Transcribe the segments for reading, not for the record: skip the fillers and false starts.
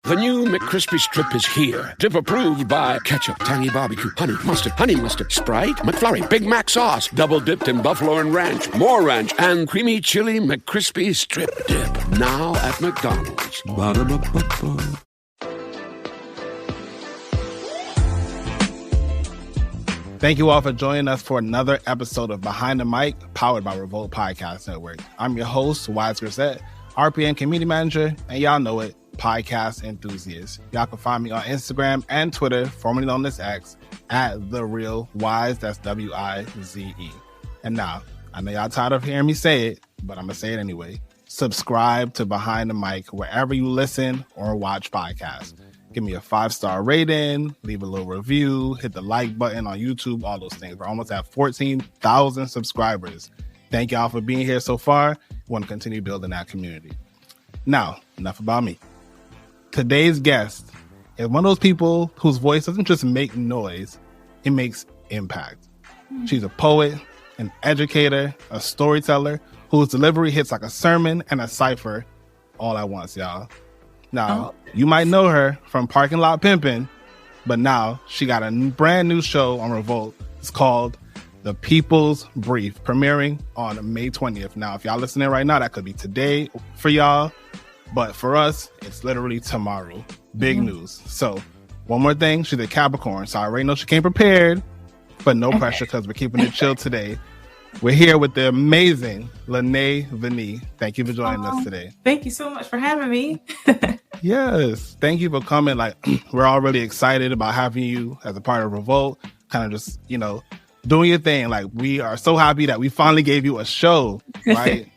The new McCrispy Strip is here. Dip approved by ketchup, tangy barbecue, honey mustard, Sprite, McFlurry, Big Mac sauce, double dipped in buffalo and ranch, more ranch, and creamy chili McCrispy Strip Dip. Now at McDonald's. Ba-da-ba-ba-ba. Thank you all for joining us for another episode of Behind the Mic, powered by Revolt Podcast Network. I'm your host, Wise Grisette, RPN Community Manager, and y'all know it, podcast enthusiast. Y'all can find me on Instagram and Twitter, formerly known as X, at The Real Wise, that's W-I-Z-E. And now, I know y'all tired of hearing me say it, but I'm going to say it anyway. Subscribe to Behind the Mic wherever you listen or watch podcasts. Give me a 5-star rating, leave a little review, hit the like button on YouTube, all those things. We're almost at 14,000 subscribers. Thank y'all for being here so far. We want to continue building that community. Now, enough about me. Today's guest is one of those people whose voice doesn't just make noise, it makes impact. She's a poet, an educator, a storyteller, whose delivery hits like a sermon and a cipher all at once, y'all. Now, you might know her from Parking Lot Pimpin, but now she got a brand new show on Revolt. It's called The People's Brief, premiering on May 20th. Now, if y'all listening right now, that could be today for y'all, but for us, it's literally tomorrow. Big news. So, one more thing, she's a Capricorn, so I already know she came prepared, but no pressure because we're keeping it chill today. We're here with the amazing Lynae Vanee. Thank you for joining us today. Thank you so much for having me. Yes. Thank you for coming. Like, we're all really excited about having you as a part of Revolt, kind of just, doing your thing. Like, we are so happy that we finally gave you a show, right?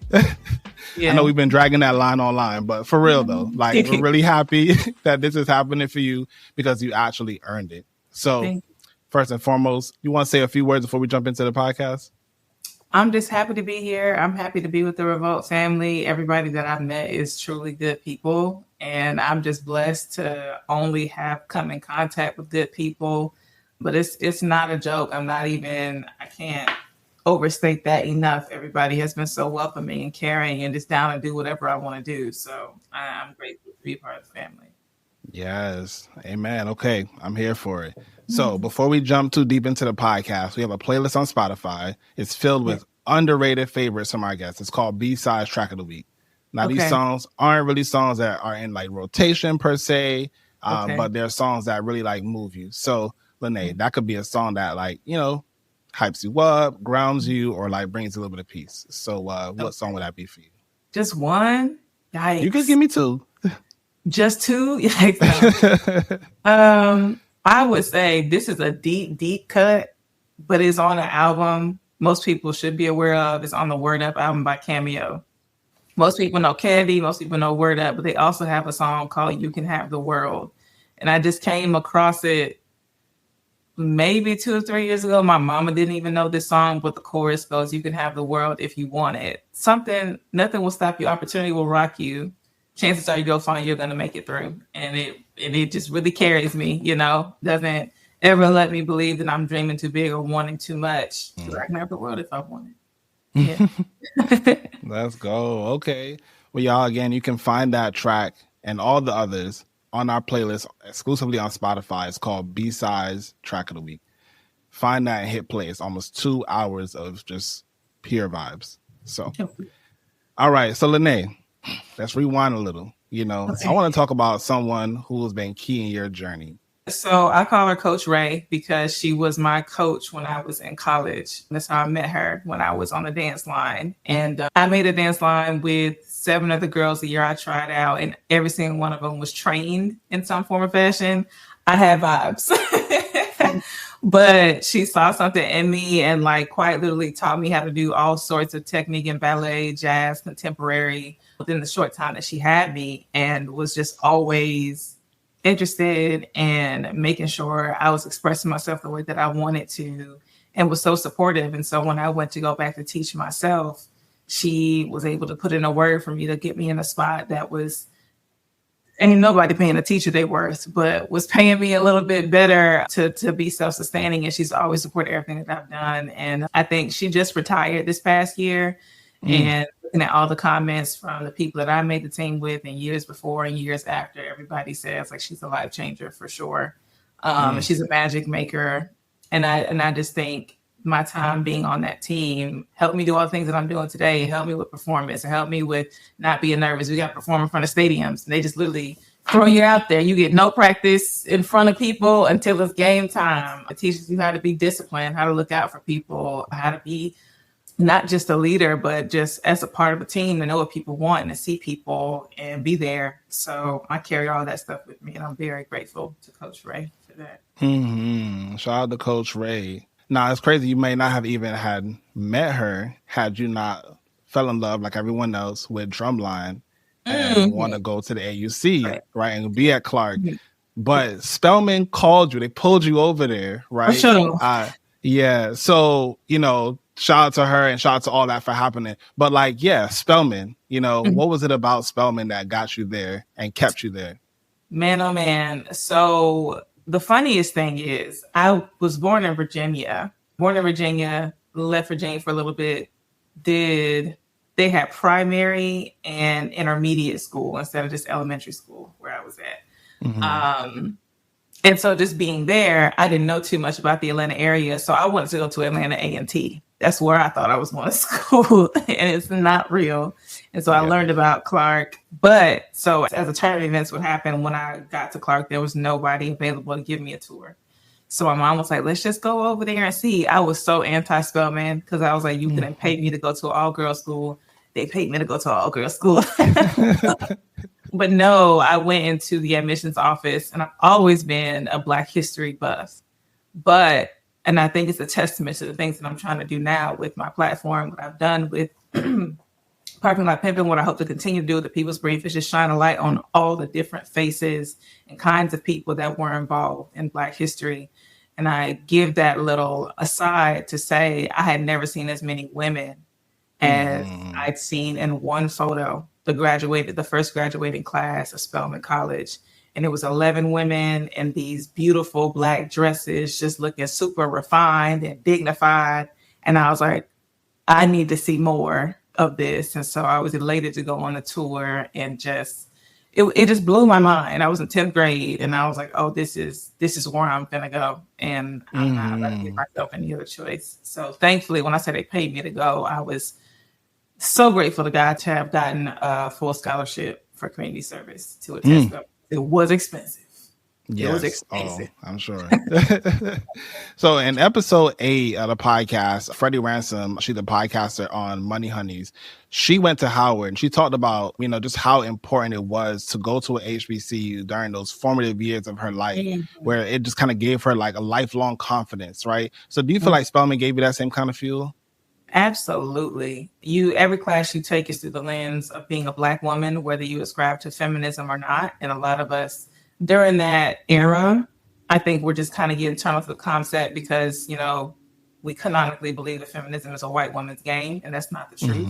Yeah. I know we've been dragging that line online, but for real though, like, we're really happy that this is happening for you because you actually earned it. So first and foremost, you want to say a few words before we jump into the podcast? I'm just happy to be here. I'm happy to be with the Revolt family. Everybody that I've met is truly good people. And I'm just blessed to only have come in contact with good people. But it's not a joke. I can't overstate that enough. Everybody has been so welcoming and caring and just down to do whatever I want to do. So I'm grateful to be part of the family. Yes. Amen. Okay. I'm here for it. So before we jump too deep into the podcast, we have a playlist on Spotify. It's filled with underrated favorites from our guests. It's called B-Sides Track of the Week. Now, these songs aren't really songs that are in like rotation per se, but they're songs that really like move you. So, Lynae, that could be a song that like, hypes you up, grounds you, or like brings a little bit of peace. So what song would that be for you? Just one? Yikes. You can give me two. Just two? Yikes. I would say this is a deep, deep cut, but it's on an album most people should be aware of. It's on the Word Up album by Cameo. Most people know Candy, most people know Word Up, but they also have a song called You Can Have the World. And I just came across it maybe 2 or 3 years ago. My mama didn't even know this song, but the chorus goes, you can have the world if you want it. Nothing will stop you. Opportunity will rock you. Chances are you're going to make it through. And it just really carries me, doesn't ever let me believe that I'm dreaming too big or wanting too much. I can have the world if I want it. Yeah. Let's go. Okay. Well, y'all, again, you can find that track and all the others on our playlist exclusively on Spotify. It's called B-Sides Track of the Week. Find that and hit play. It's almost 2 hours of just pure vibes. So, all right. So, Lynae, let's rewind a little. I want to talk about someone who has been key in your journey. So I call her Coach Ray because she was my coach when I was in college. That's how I met her, when I was on the dance line. And I made a dance line with 7 other girls the year I tried out, and every single one of them was trained in some form or fashion. I had vibes. But she saw something in me and like quite literally taught me how to do all sorts of technique in ballet, jazz, contemporary within the short time that she had me, and was just always interested in making sure I was expressing myself the way that I wanted to, and was so supportive. And so when I went to go back to teach myself, she was able to put in a word for me to get me in a spot that was, ain't nobody paying a teacher they worth, but was paying me a little bit better to be self-sustaining. And she's always supported everything that I've done. And I think she just retired this past year. And looking at all the comments from the people that I made the team with and years before and years after, everybody says like she's a life changer for sure. She's a magic maker. And I just think my time being on that team helped me do all the things that I'm doing today. It helped me with performance. It helped me with not being nervous. We got to perform in front of stadiums, and they just literally throw you out there. You get no practice in front of people until it's game time. It teaches you how to be disciplined, how to look out for people, how to be not just a leader, but just as a part of a team to know what people want and to see people and be there. So I carry all that stuff with me, and I'm very grateful to Coach Ray for that. Shout out to Coach Ray. Now, it's crazy. You may not have even had met her had you not fell in love like everyone else with Drumline and want to go to the AUC, right, and be at Clark. But Spelman called you. They pulled you over there, right? For sure. Yeah. So, shout out to her and shout out to all that for happening. But like, yeah, Spelman, what was it about Spelman that got you there and kept you there? Man, oh man. So the funniest thing is I was born in Virginia, left Virginia for a little bit, they had primary and intermediate school instead of just elementary school where I was at. And so just being there, I didn't know too much about the Atlanta area. So I wanted to go to Atlanta A&T. That's where I thought I was going to school, and it's not real. And so I learned about Clark. But so as a turn of events would happen, when I got to Clark, there was nobody available to give me a tour. So my mom was like, let's just go over there and see. I was so anti-Spelman because I was like, you couldn't pay me to go to an all-girls school. They paid me to go to an all-girls school. But no, I went into the admissions office, and I've always been a Black history buff. And I think it's a testament to the things that I'm trying to do now with my platform, what I've done with Parking Lot Pimpin, what I hope to continue to do with the People's Brief is just shine a light on all the different faces and kinds of people that were involved in Black history. And I give that little aside to say I had never seen as many women as I'd seen in one photo, the first graduating class of Spelman College. And it was 11 women in these beautiful Black dresses, just looking super refined and dignified. And I was like, I need to see more of this. And so I was elated to go on a tour, and it just blew my mind. I was in 10th grade, and I was like, oh, this is where I'm going to go. And I'm not going to give myself any other choice. So thankfully, when I said they paid me to go, I was so grateful to God to have gotten a full scholarship for community service to attend. It was expensive. Yes. It was expensive. Oh, I'm sure. So in episode 8 of the podcast, Freddie Ransom, she's the podcaster on Money Honeys. She went to Howard, and she talked about, just how important it was to go to an HBCU during those formative years of her life, where it just kind of gave her like a lifelong confidence, right? So do you feel like Spelman gave you that same kind of fuel? Absolutely. Every class you take is through the lens of being a Black woman, whether you ascribe to feminism or not. And a lot of us during that era, I think we're just kind of getting turned off the concept because, we canonically believe that feminism is a white woman's game, and that's not the truth.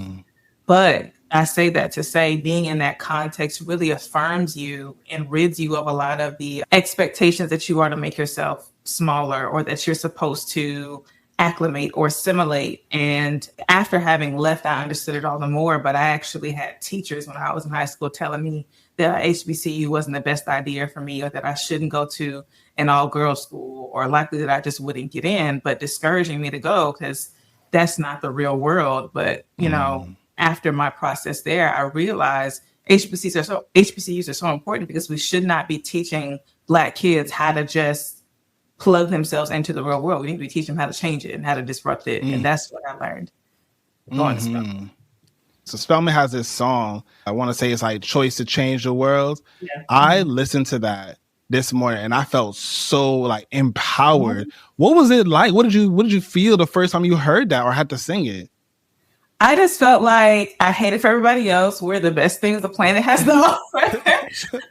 But I say that to say being in that context really affirms you and rids you of a lot of the expectations that you are to make yourself smaller or that you're supposed to acclimate or assimilate. And after having left, I understood it all the more. But I actually had teachers when I was in high school telling me that HBCU wasn't the best idea for me, or that I shouldn't go to an all-girls school, or likely that I just wouldn't get in, but discouraging me to go because that's not the real world. But, after my process there, I realized HBCUs are so important because we should not be teaching Black kids how to just plug themselves into the real world. We need to teach them how to change it and how to disrupt it. And that's what I learned going to Spelman. So Spelman has this song, I want to say it's like Choice to Change the World. Yeah. I listened to that this morning and I felt so like empowered. What was it like? What did you feel the first time you heard that or had to sing it? I just felt like I hated for everybody else. We're the best things the planet has to offer.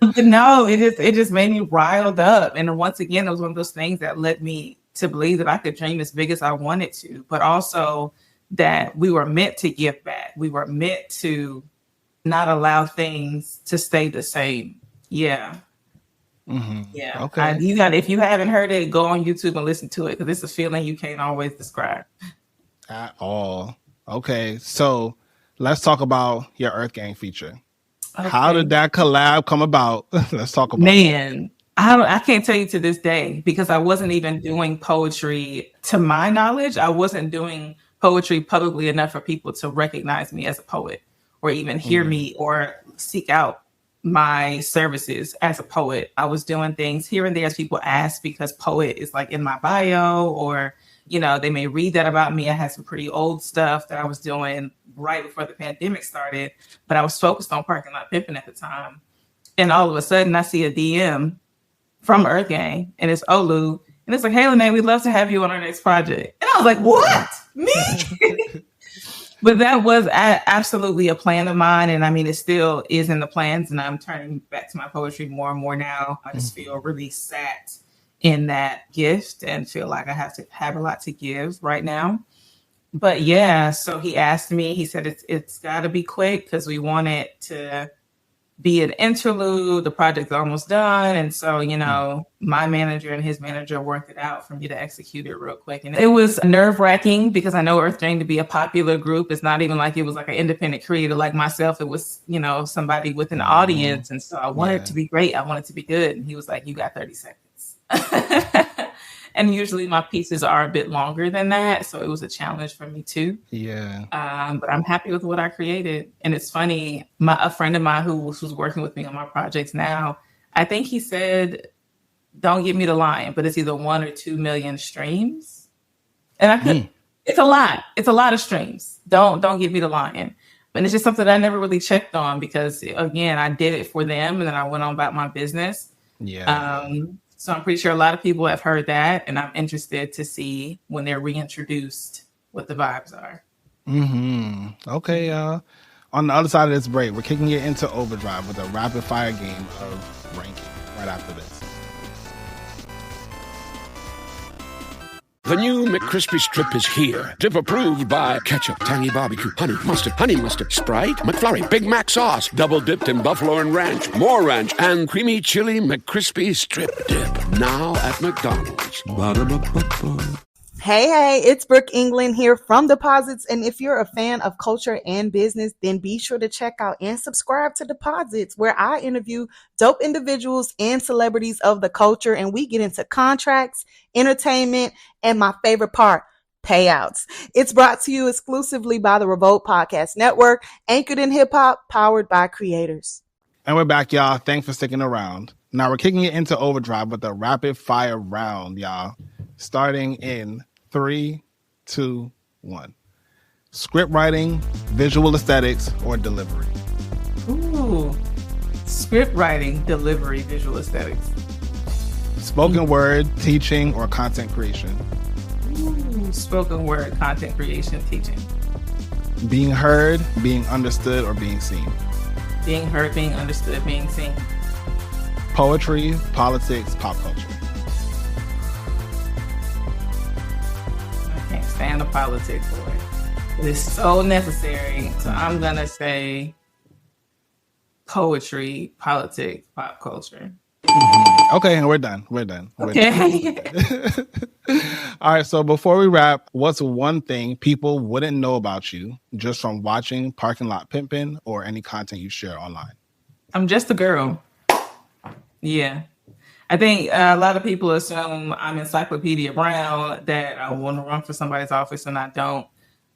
But no, it just made me riled up. And once again, it was one of those things that led me to believe that I could dream as big as I wanted to, but also that we were meant to give back. We were meant to not allow things to stay the same. Yeah. Mm-hmm. Yeah. Okay. If you haven't heard it, go on YouTube and listen to it because it's a feeling you can't always describe. At all. Okay. So let's talk about your EARTHGANG feature. Okay. How did that collab come about? Let's talk about Man, I can't tell you to this day because I wasn't even doing poetry. To my knowledge, I wasn't doing poetry publicly enough for people to recognize me as a poet or even hear me or seek out my services as a poet. I was doing things here and there as people ask because poet is like in my bio, or, you know, they may read that about me. I had some pretty old stuff that I was doing right before the pandemic started, but I was focused on Parking Lot Pimpin at the time. And all of a sudden I see a DM from EARTHGANG and it's Olu. And it's like, hey, Lynae, we'd love to have you on our next project. And I was like, what? Me? But that was absolutely a plan of mine. And I mean, it still is in the plans. And I'm turning back to my poetry more and more now. I just feel really sat in that gift and feel like I have a lot to give right now. But yeah, so he asked me, he said, it's got to be quick because we want it to be an interlude. The project's almost done. And so, you know, my manager and his manager worked it out for me to execute it real quick. And it was nerve-wracking because I know EARTHGANG to be a popular group. It's not even like it was like an independent creator like myself. It was, you know, somebody with an audience. And so I wanted it to be great. I wanted it to be good. And he was like, you got 30 seconds. And usually my pieces are a bit longer than that. So it was a challenge for me too. Yeah. But I'm happy with what I created. And it's funny, a friend of mine who's working with me on my projects now, I think he said, don't get me to lying, but it's either 1 or 2 million streams. And I could, it's a lot. It's a lot of streams. Don't get me to lying. But it's just something that I never really checked on because again, I did it for them and then I went on about my business. Yeah. So I'm pretty sure a lot of people have heard that, and I'm interested to see when they're reintroduced what the vibes are. Okay, on the other side of this break, we're kicking it into overdrive with a rapid fire game of ranking right after this. The new McCrispy Strip is here. Dip approved by ketchup, tangy barbecue, honey mustard, Sprite, McFlurry, Big Mac sauce, double dipped in buffalo and ranch, more ranch, and creamy chili McCrispy Strip Dip. Now at McDonald's. Ba-da-ba-ba-ba. Hey, it's Brooke England here from Deposits. And if you're a fan of culture and business, then be sure to check out and subscribe to Deposits, where I interview dope individuals and celebrities of the culture. And we get into contracts, entertainment, and my favorite part, payouts. It's brought to you exclusively by the REVOLT Podcast Network, anchored in hip hop, powered by creators. And we're back, y'all. Thanks for sticking around. Now we're kicking it into overdrive with a rapid fire round, y'all. Starting in 3, 2, 1. Script writing, visual aesthetics, or delivery? Ooh, script writing, delivery, visual aesthetics. Spoken word, teaching, or content creation? Ooh, spoken word, content creation, teaching. Being heard, being understood, or being seen? Being heard, being understood, being seen. Poetry, politics, pop culture? I can't stand the politics for it. It is so necessary. So I'm going to say poetry, politics, pop culture. Okay, and we're done. We're done. Okay. All right, so before we wrap, what's one thing people wouldn't know about you just from watching Parking Lot Pimpin or any content you share online? I'm just a girl. Yeah. I think a lot of people assume I'm Encyclopedia Brown, that I want to run for somebody's office and I don't.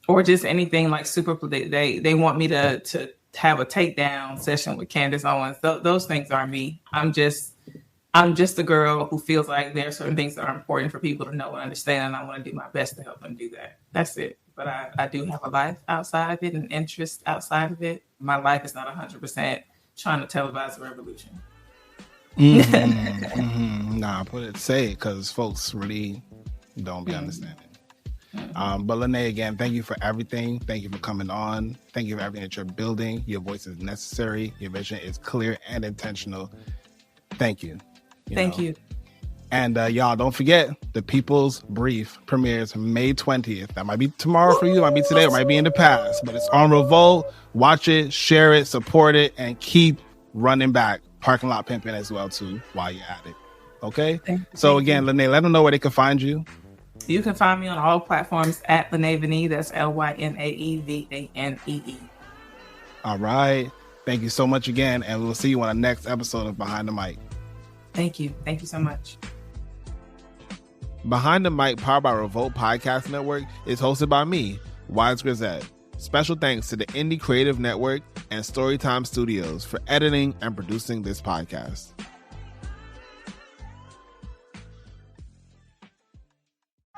Or just anything like super, they want me to have a takedown session with Candace Owens. Those things are me. I'm just a girl who feels like there are certain things that are important for people to know and understand, and I want to do my best to help them do that. That's it. But I do have a life outside of it and interest outside of it. My life is not 100% trying to televise the revolution. Nah, say it, because folks really don't be understanding. But Lynae, again, thank you for everything. Thank you for coming on. Thank you for everything that you're building. Your voice is necessary. Your vision is clear and intentional. Thank you. Thank you. And y'all, don't forget, The People's Brief premieres May 20th. That might be tomorrow for you. It might be today. It might be in the past. But it's on Revolt. Watch it, share it, support it, and keep running back Parking Lot Pimpin as well, too, while you're at it. Okay? So again, Lynae, let them know where they can find you. You can find me on all platforms at Lynae Vanee. That's LYNAE VANEE. All right. Thank you so much again, and we'll see you on the next episode of Behind the Mic. Thank you. Thank you so much. Behind the Mic, powered by Revolt Podcast Network, is hosted by me, Wise Grisette. Special thanks to the Indie Creative Network and Storytime Studios for editing and producing this podcast.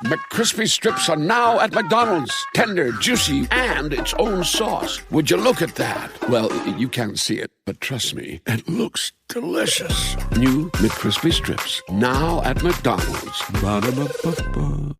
McCrispy strips are now at McDonald's. Tender, juicy, and its own sauce. Would you look at that? Well, you can't see it, but trust me, it looks delicious. New McCrispy strips, now at McDonald's. Ba-da-ba-ba-ba.